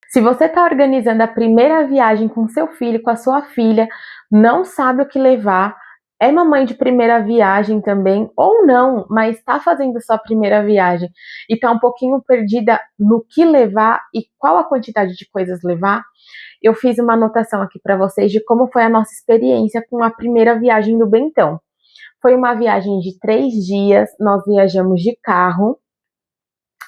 Se você está organizando a primeira viagem com seu filho, com a sua filha, não sabe o que levar, é mamãe de primeira viagem também, ou não, mas está fazendo sua primeira viagem e está um pouquinho perdida no que levar e qual a quantidade de coisas levar, eu fiz uma anotação aqui para vocês de como foi a nossa experiência com a primeira viagem do Bentão. Foi uma viagem de 3 dias, nós viajamos de carro,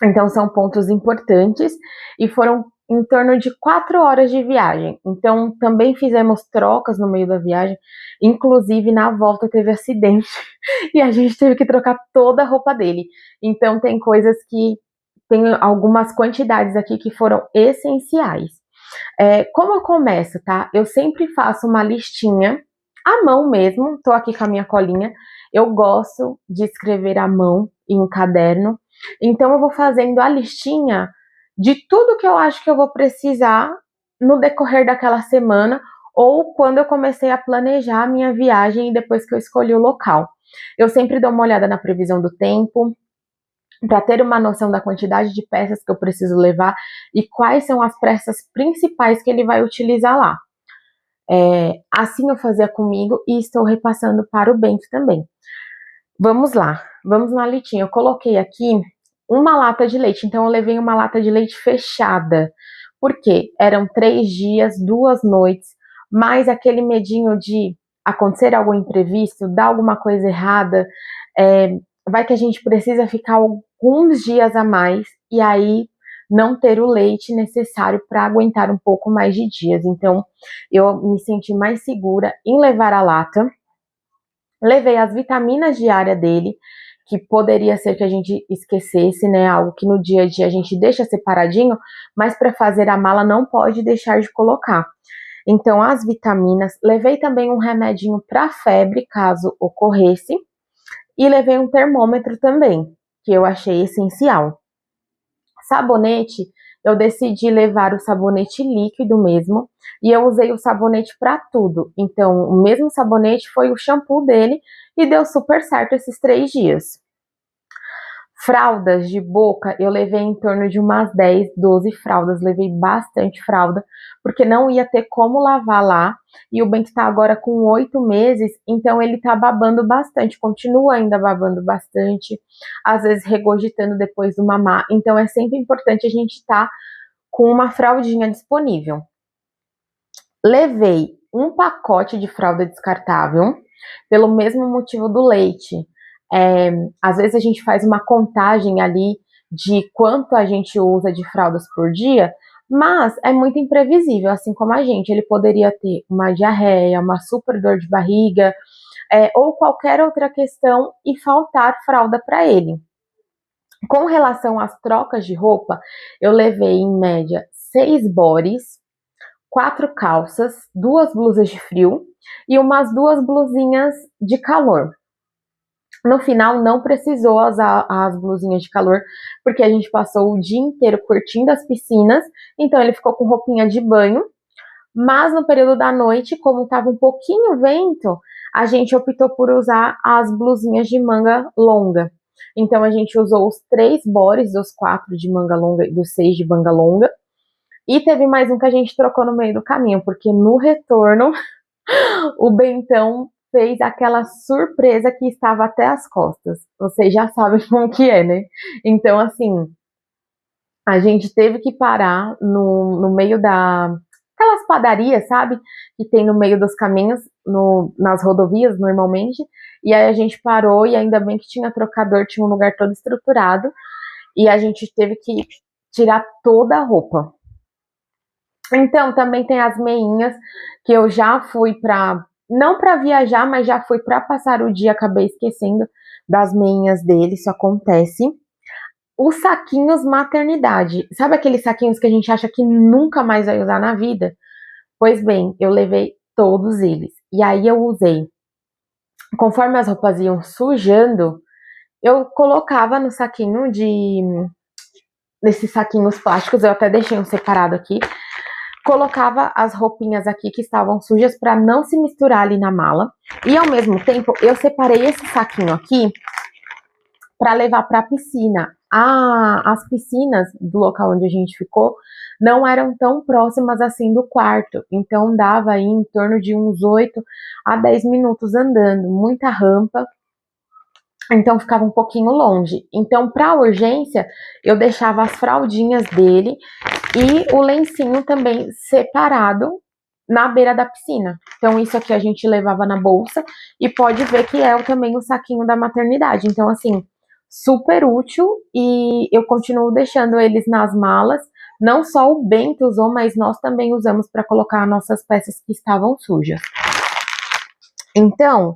então são pontos importantes, e foram em torno de 4 horas de viagem. Então também fizemos trocas no meio da viagem, inclusive na volta teve acidente e a gente teve que trocar toda a roupa dele. Então tem coisas que, tem algumas quantidades aqui que foram essenciais. Como eu começo, tá? Eu sempre faço uma listinha à mão mesmo, tô aqui com a minha colinha. Eu gosto de escrever à mão em um caderno, então eu vou fazendo a listinha de tudo que eu acho que eu vou precisar no decorrer daquela semana ou quando eu comecei a planejar a minha viagem e depois que eu escolhi o local. Eu sempre dou uma olhada na previsão do tempo, para ter uma noção da quantidade de peças que eu preciso levar e quais são as peças principais que ele vai utilizar lá. Assim eu fazia comigo e estou repassando para o Bento também. Vamos lá, vamos na litinha. Eu coloquei aqui uma lata de leite, então eu levei uma lata de leite fechada, porque eram 3 dias, 2 noites, mais aquele medinho de acontecer algo imprevisto, dar alguma coisa errada, vai que a gente precisa ficar alguns dias a mais e aí não ter o leite necessário para aguentar um pouco mais de dias. Então eu me senti mais segura em levar a lata. Levei as vitaminas diárias dele, que poderia ser que a gente esquecesse, né? Algo que no dia a dia a gente deixa separadinho, mas para fazer a mala não pode deixar de colocar. Então, as vitaminas, levei também um remedinho para febre, caso ocorresse, e levei um termômetro também, que eu achei essencial. Sabonete, eu decidi levar o sabonete líquido mesmo, e eu usei o sabonete para tudo. Então, o mesmo sabonete foi o shampoo dele e deu super certo esses 3 dias. Fraldas de boca, eu levei em torno de umas 10, 12 fraldas, levei bastante fralda, porque não ia ter como lavar lá, e o Bento tá agora com 8 meses, então ele tá babando bastante, continua ainda babando bastante, às vezes regurgitando depois do mamar, então é sempre importante a gente estar com uma fraldinha disponível. Levei um pacote de fralda descartável, pelo mesmo motivo do leite. Às vezes a gente faz uma contagem ali de quanto a gente usa de fraldas por dia, mas é muito imprevisível, assim como a gente. Ele poderia ter uma diarreia, uma super dor de barriga, ou qualquer outra questão e faltar fralda para ele. Com relação às trocas de roupa, eu levei em média 6 bores, 4 calças, 2 blusas de frio e umas 2 blusinhas de calor. No final, não precisou usar as blusinhas de calor, porque a gente passou o dia inteiro curtindo as piscinas, então ele ficou com roupinha de banho. Mas no período da noite, como estava um pouquinho vento, a gente optou por usar as blusinhas de manga longa. Então a gente usou os 3 bores, dos 4 de manga longa e dos 6 de manga longa. E teve mais um que a gente trocou no meio do caminho, porque no retorno o Bentão fez aquela surpresa que estava até as costas. Vocês já sabem como que é, né? Então, assim, a gente teve que parar no meio aquelas padarias, sabe? Que tem no meio dos caminhos, nas rodovias, normalmente. E aí a gente parou e ainda bem que tinha trocador, tinha um lugar todo estruturado. E a gente teve que tirar toda a roupa. Então, também tem as meinhas, que eu já fui não para viajar, mas já fui para passar o dia, acabei esquecendo das meinhas dele, isso acontece. Os saquinhos maternidade, sabe aqueles saquinhos que a gente acha que nunca mais vai usar na vida? Pois bem, eu levei todos eles. E aí eu usei, conforme as roupas iam sujando, eu colocava no saquinho nesses saquinhos plásticos, eu até deixei um separado aqui, colocava as roupinhas aqui que estavam sujas para não se misturar ali na mala. E ao mesmo tempo, eu separei esse saquinho aqui para levar para a piscina. As piscinas do local onde a gente ficou não eram tão próximas assim do quarto, então dava aí em torno de uns 8 a 10 minutos andando, muita rampa, então ficava um pouquinho longe. Então, para urgência, eu deixava as fraldinhas dele e o lencinho também separado na beira da piscina. Então, isso aqui a gente levava na bolsa e pode ver que é também o saquinho da maternidade. Então, assim, super útil e eu continuo deixando eles nas malas. Não só o Bento usou, mas nós também usamos para colocar nossas peças que estavam sujas. Então,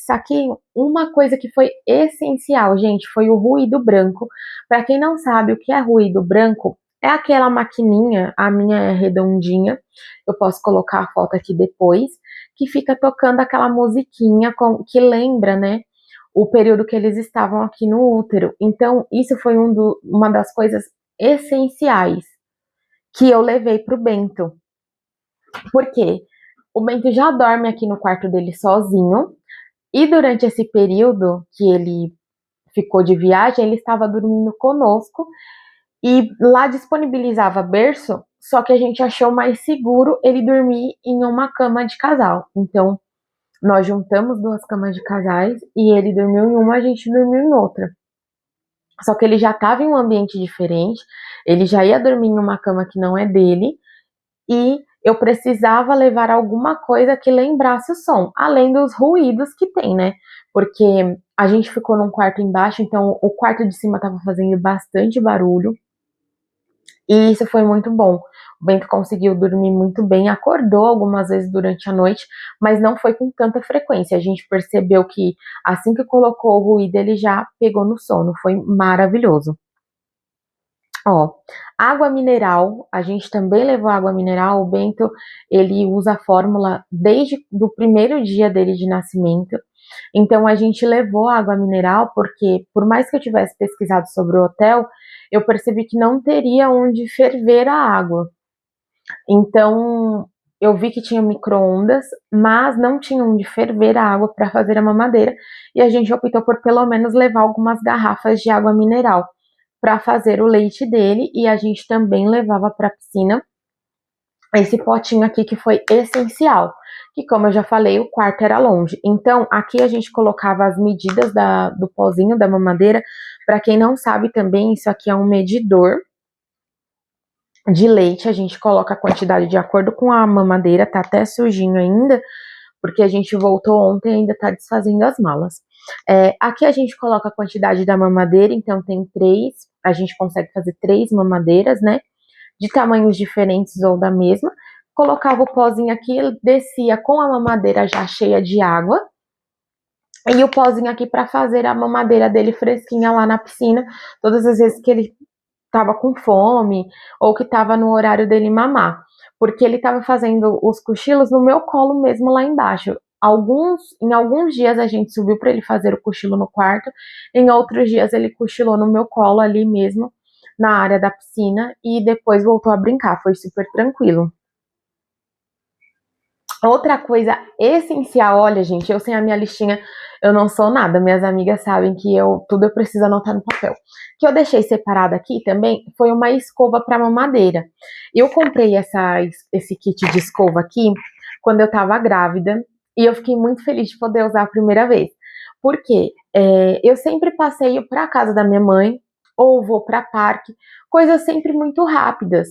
saquei uma coisa que foi essencial, gente, foi o ruído branco. Para quem não sabe o que é ruído branco, é aquela maquininha, a minha é redondinha, eu posso colocar a foto aqui depois, que fica tocando aquela musiquinha que lembra, né, o período que eles estavam aqui no útero. Então, isso foi uma das coisas essenciais que eu levei para o Bento. Por quê? O Bento já dorme aqui no quarto dele sozinho, e durante esse período que ele ficou de viagem, ele estava dormindo conosco, e lá disponibilizava berço, só que a gente achou mais seguro ele dormir em uma cama de casal. Então, nós juntamos 2 camas de casais, e ele dormiu em uma, a gente dormiu em outra. Só que ele já estava em um ambiente diferente, ele já ia dormir em uma cama que não é dele, e eu precisava levar alguma coisa que lembrasse o som, além dos ruídos que tem, né? Porque a gente ficou num quarto embaixo, então o quarto de cima estava fazendo bastante barulho, e isso foi muito bom. O Bento conseguiu dormir muito bem, acordou algumas vezes durante a noite, mas não foi com tanta frequência. A gente percebeu que assim que colocou o ruído, ele já pegou no sono, foi maravilhoso. Ó, água mineral, a gente também levou água mineral. O Bento, ele usa a fórmula desde o primeiro dia dele de nascimento. Então, a gente levou água mineral porque, por mais que eu tivesse pesquisado sobre o hotel, eu percebi que não teria onde ferver a água. Então, eu vi que tinha micro-ondas, mas não tinha onde ferver a água para fazer a mamadeira. E a gente optou por pelo menos levar algumas garrafas de água mineral para fazer o leite dele, e a gente também levava para a piscina esse potinho aqui que foi essencial, que como eu já falei, o quarto era longe. Então, aqui a gente colocava as medidas do pozinho da mamadeira. Para quem não sabe também, isso aqui é um medidor de leite, a gente coloca a quantidade de acordo com a mamadeira, tá até sujinho ainda, porque a gente voltou ontem e ainda tá desfazendo as malas. Aqui a gente coloca a quantidade da mamadeira, então tem 3, a gente consegue fazer 3 mamadeiras, né, de tamanhos diferentes ou da mesma. Colocava o pozinho aqui, descia com a mamadeira já cheia de água, e o pozinho aqui para fazer a mamadeira dele fresquinha lá na piscina, todas as vezes que ele tava com fome ou que tava no horário dele mamar, porque ele tava fazendo os cochilos no meu colo mesmo lá embaixo. Em alguns dias a gente subiu para ele fazer o cochilo no quarto, em outros dias ele cochilou no meu colo ali mesmo, na área da piscina, e depois voltou a brincar, foi super tranquilo. Outra coisa essencial, olha, gente, eu sem a minha listinha, eu não sou nada. Minhas amigas sabem que tudo eu preciso anotar no papel. Que eu deixei separado aqui também foi uma escova para mamadeira. Eu comprei esse kit de escova aqui quando eu tava grávida e eu fiquei muito feliz de poder usar a primeira vez. Porque eu sempre passeio para casa da minha mãe ou vou para parque, coisas sempre muito rápidas.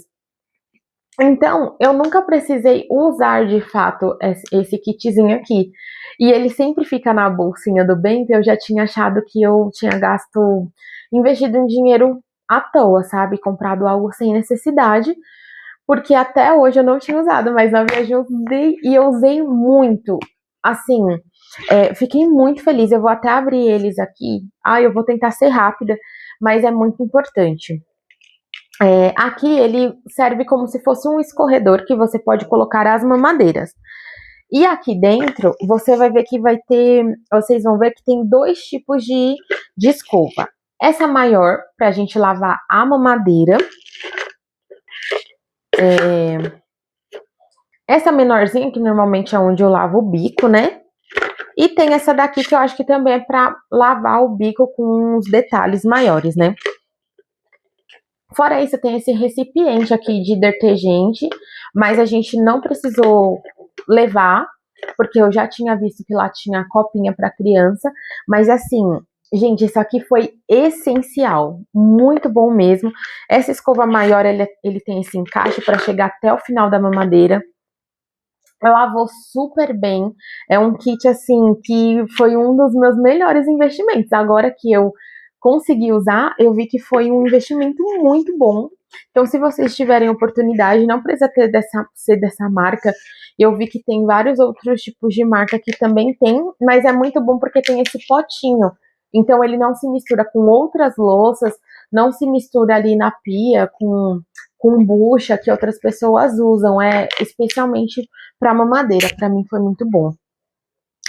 Então, eu nunca precisei usar de fato esse kitzinho aqui. E ele sempre fica na bolsinha do Bento. Eu já tinha achado que eu tinha investido um dinheiro à toa, sabe? Comprado algo sem necessidade, porque até hoje eu não tinha usado, mas na viagem eu usei e eu usei muito. Assim, fiquei muito feliz. Eu vou até abrir eles aqui. Eu vou tentar ser rápida, mas é muito importante. Aqui ele serve como se fosse um escorredor que você pode colocar as mamadeiras. E aqui dentro você vai ver que vocês vão ver que tem 2 tipos de escova. Essa maior pra gente lavar a mamadeira. Essa menorzinha que normalmente é onde eu lavo o bico, né? E tem essa daqui que eu acho que também é pra lavar o bico com uns detalhes maiores, né? Fora isso, tem esse recipiente aqui de detergente, mas a gente não precisou levar, porque eu já tinha visto que lá tinha copinha para criança, mas assim, gente, isso aqui foi essencial, muito bom mesmo. Essa escova maior, ele tem esse encaixe para chegar até o final da mamadeira. Lavou super bem, é um kit assim que foi um dos meus melhores investimentos. Agora que eu consegui usar, eu vi que foi um investimento muito bom. Então, se vocês tiverem oportunidade, não precisa ser dessa marca. Eu vi que tem vários outros tipos de marca que também tem, mas é muito bom porque tem esse potinho. Então, ele não se mistura com outras louças, não se mistura ali na pia com bucha que outras pessoas usam. É especialmente para mamadeira. Para mim foi muito bom.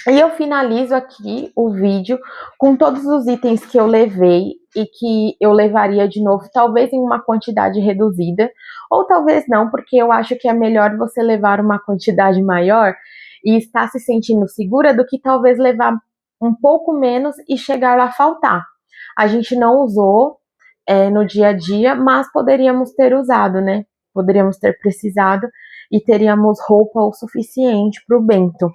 E eu finalizo aqui o vídeo com todos os itens que eu levei e que eu levaria de novo, talvez em uma quantidade reduzida, ou talvez não, porque eu acho que é melhor você levar uma quantidade maior e estar se sentindo segura do que talvez levar um pouco menos e chegar a faltar. A gente não usou no dia a dia, mas poderíamos ter usado, né? Poderíamos ter precisado e teríamos roupa o suficiente para o Bento.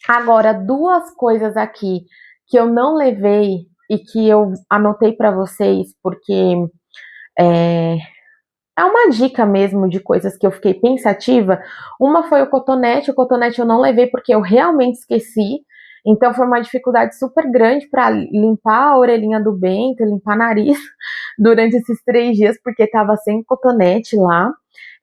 Agora, duas coisas aqui que eu não levei e que eu anotei para vocês, porque é uma dica mesmo de coisas que eu fiquei pensativa. Uma foi o cotonete eu não levei porque eu realmente esqueci. Então foi uma dificuldade super grande para limpar a orelhinha do Bento, limpar nariz durante esses 3 dias, porque estava sem cotonete lá.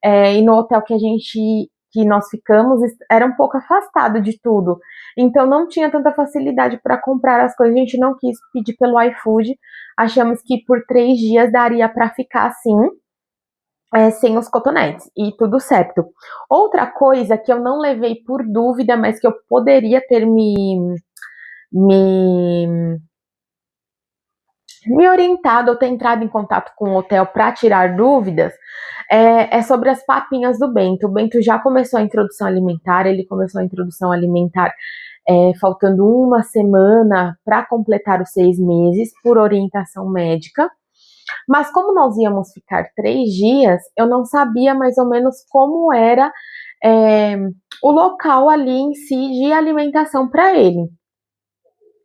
E no hotel que nós ficamos era um pouco afastado de tudo. Então não tinha tanta facilidade para comprar as coisas. A gente não quis pedir pelo iFood. Achamos que por 3 dias daria para ficar assim, sem os cotonetes, e tudo certo. Outra coisa que eu não levei por dúvida, mas que eu poderia ter me orientado ou ter entrado em contato com o hotel para tirar dúvidas, é sobre as papinhas do Bento. O Bento já começou a introdução alimentar, ele começou a introdução alimentar faltando uma semana para completar os 6 meses, por orientação médica. Mas como nós íamos ficar 3 dias, eu não sabia mais ou menos como era o local ali em si de alimentação para ele.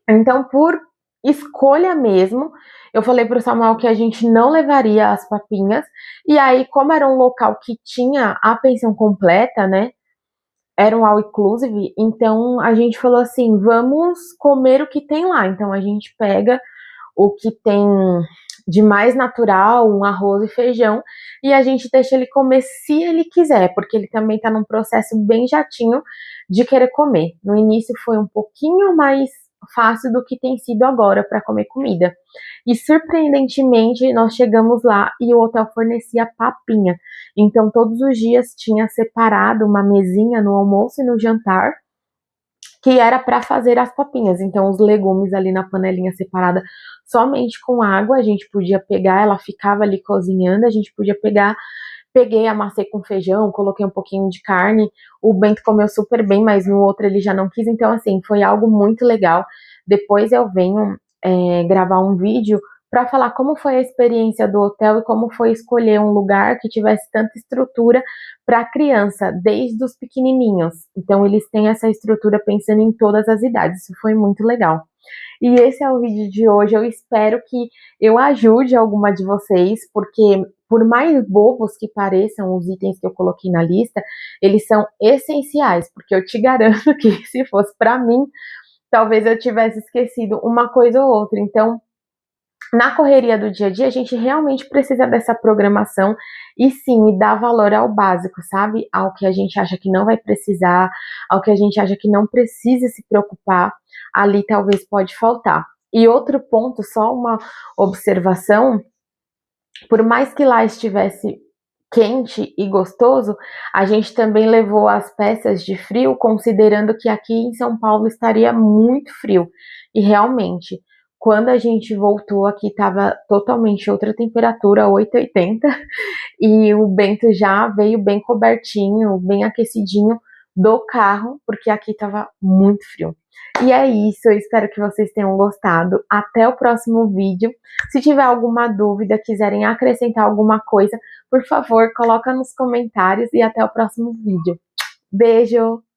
Então, por escolha mesmo, eu falei para o Samuel que a gente não levaria as papinhas. E aí, como era um local que tinha a pensão completa, né? Era um all inclusive, então a gente falou assim: vamos comer o que tem lá. Então a gente pega o que tem de mais natural, um arroz e feijão, e a gente deixa ele comer se ele quiser, porque ele também está num processo bem jatinho de querer comer. No início foi um pouquinho mais fácil do que tem sido agora para comer comida. E surpreendentemente nós chegamos lá e o hotel fornecia papinha. Então todos os dias tinha separado uma mesinha no almoço e no jantar que era para fazer as papinhas. Então, os legumes ali na panelinha separada somente com água, a gente podia pegar, ela ficava ali cozinhando, a gente podia pegar. Peguei, amassei com feijão, coloquei um pouquinho de carne. O Bento comeu super bem, mas no outro ele já não quis. Então, assim, foi algo muito legal. Depois eu venho gravar um vídeo para falar como foi a experiência do hotel e como foi escolher um lugar que tivesse tanta estrutura para a criança, desde os pequenininhos. Então, eles têm essa estrutura pensando em todas as idades. Isso foi muito legal. E esse é o vídeo de hoje. Eu espero que eu ajude alguma de vocês, porque por mais bobos que pareçam os itens que eu coloquei na lista, eles são essenciais, porque eu te garanto que se fosse para mim, talvez eu tivesse esquecido uma coisa ou outra. Então, na correria do dia a dia, a gente realmente precisa dessa programação e sim, dar valor ao básico, sabe? Ao que a gente acha que não vai precisar, ao que a gente acha que não precisa se preocupar, ali talvez pode faltar. E outro ponto, só uma observação, por mais que lá estivesse quente e gostoso, a gente também levou as peças de frio, considerando que aqui em São Paulo estaria muito frio. E realmente, quando a gente voltou aqui, estava totalmente outra temperatura, 8,80, e o Bento já veio bem cobertinho, bem aquecidinho, do carro, porque aqui tava muito frio. E é isso, eu espero que vocês tenham gostado. Até o próximo vídeo. Se tiver alguma dúvida, quiserem acrescentar alguma coisa, por favor, coloca nos comentários e até o próximo vídeo. Beijo!